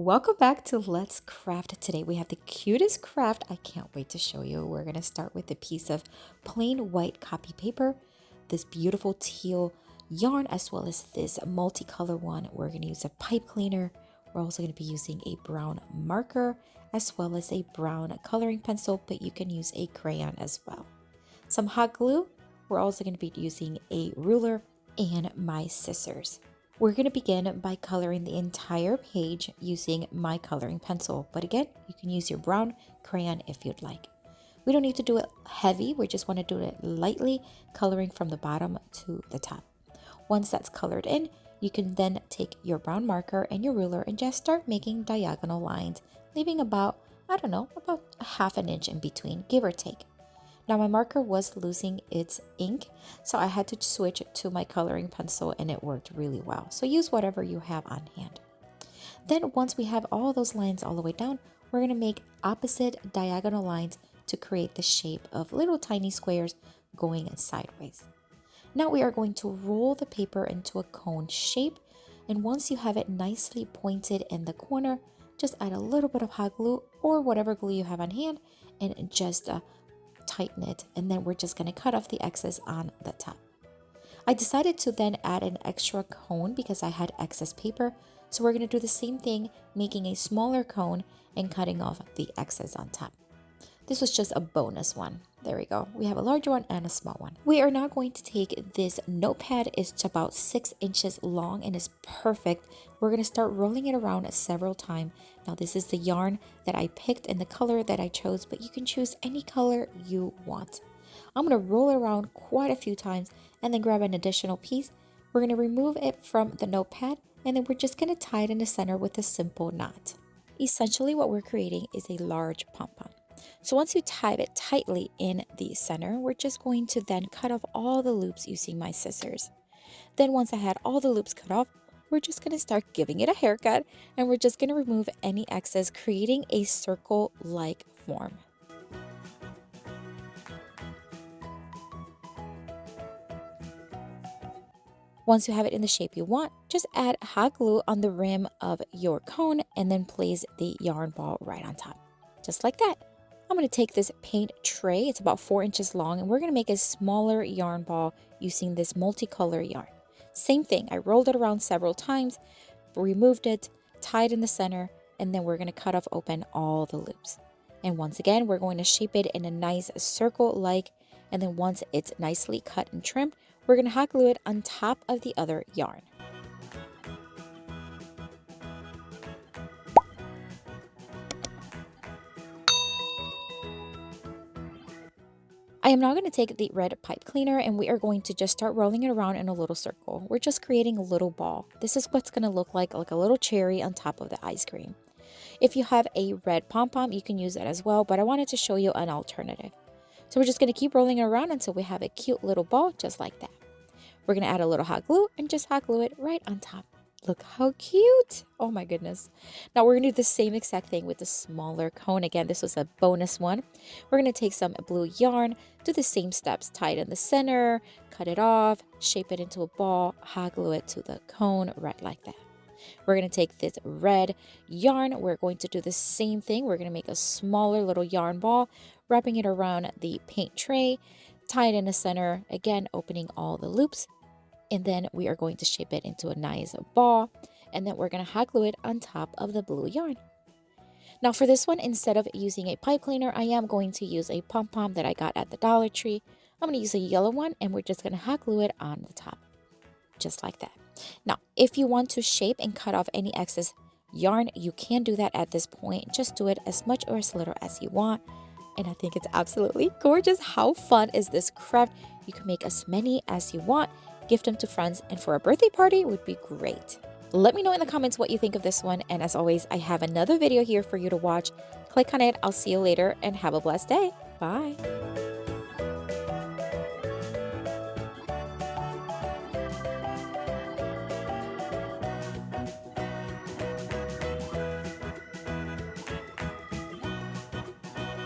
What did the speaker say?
Welcome back to Let's Craft. Today we have the cutest craft. I can't wait to show you. We're going to start with a piece of plain white copy paper, this beautiful teal yarn, as well as this multicolor one. We're going to use a pipe cleaner. We're also going to be using a brown marker as well as a brown coloring pencil, but you can use a crayon as well. Some hot glue. We're also going to be using a ruler and my scissors. We're going to begin by coloring the entire page using my coloring pencil. But again, you can use your brown crayon if you'd like. We don't need to do it heavy. We just want to do it lightly, coloring from the bottom to the top. Once that's colored in, you can then take your brown marker and your ruler and just start making diagonal lines, leaving about a half an inch in between, give or take. Now my marker was losing its ink, so I had to switch to my coloring pencil and it worked really well. So use whatever you have on hand. Then once we have all those lines all the way down, we're going to make opposite diagonal lines to create the shape of little tiny squares going sideways. Now we are going to roll the paper into a cone shape, and once you have it nicely pointed in the corner, just add a little bit of hot glue or whatever glue you have on hand and just tighten it, and then we're just going to cut off the excess on the top. I decided to then add an extra cone because I had excess paper, so we're going to do the same thing, making a smaller cone and cutting off the excess on top. This was just a bonus one. There we go. We have a larger one and a small one. We are now going to take this notepad. It's about 6 inches long and is perfect. We're going to start rolling it around several times. Now this is the yarn that I picked and the color that I chose, but you can choose any color you want. I'm going to roll it around quite a few times and then grab an additional piece. We're going to remove it from the notepad, and then we're just going to tie it in the center with a simple knot. Essentially what we're creating is a large pom-pom. So once you tie it tightly in the center, we're just going to then cut off all the loops using my scissors. Then once I had all the loops cut off, we're just going to start giving it a haircut, and we're just going to remove any excess, creating a circle-like form. Once you have it in the shape you want, just add hot glue on the rim of your cone and then place the yarn ball right on top, just like that. I'm going to take this paint tray, it's about 4 inches long, and we're going to make a smaller yarn ball using this multicolor yarn. Same thing, I rolled it around several times, removed it, tied in the center, and then we're going to cut off open all the loops. And once again, we're going to shape it in a nice circle-like, and then once it's nicely cut and trimmed, we're going to hot glue it on top of the other yarn. I am now going to take the red pipe cleaner and we are going to just start rolling it around in a little circle. We're just creating a little ball. This is what's going to look like a little cherry on top of the ice cream. If you have a red pom-pom, you can use that as well, but I wanted to show you an alternative. So we're just going to keep rolling it around until we have a cute little ball just like that. We're going to add a little hot glue and just hot glue it right on top. Look how cute. Oh my goodness. Now we're going to do the same exact thing with the smaller cone. Again, this was a bonus one. We're going to take some blue yarn, do the same steps, tie it in the center, cut it off, shape it into a ball, hot glue it to the cone right like that. We're going to take this red yarn. We're going to do the same thing. We're going to make a smaller little yarn ball, wrapping it around the paint tray, tie it in the center, again, opening all the loops. And then we are going to shape it into a nice ball, and then we're going to hot glue it on top of the blue yarn. Now for this one, instead of using a pipe cleaner, I am going to use a pom-pom that I got at the Dollar Tree. I'm going to use a yellow one, and we're just going to hot glue it on the top, just like that. Now, if you want to shape and cut off any excess yarn, you can do that at this point. Just do it as much or as little as you want. And I think it's absolutely gorgeous. How fun is this craft? You can make as many as you want. Gift them to friends, and for a birthday party would be great. Let me know in the comments what you think of this one, and as always, I have another video here for you to watch. Click on it. I'll see you later and have a blessed day. Bye.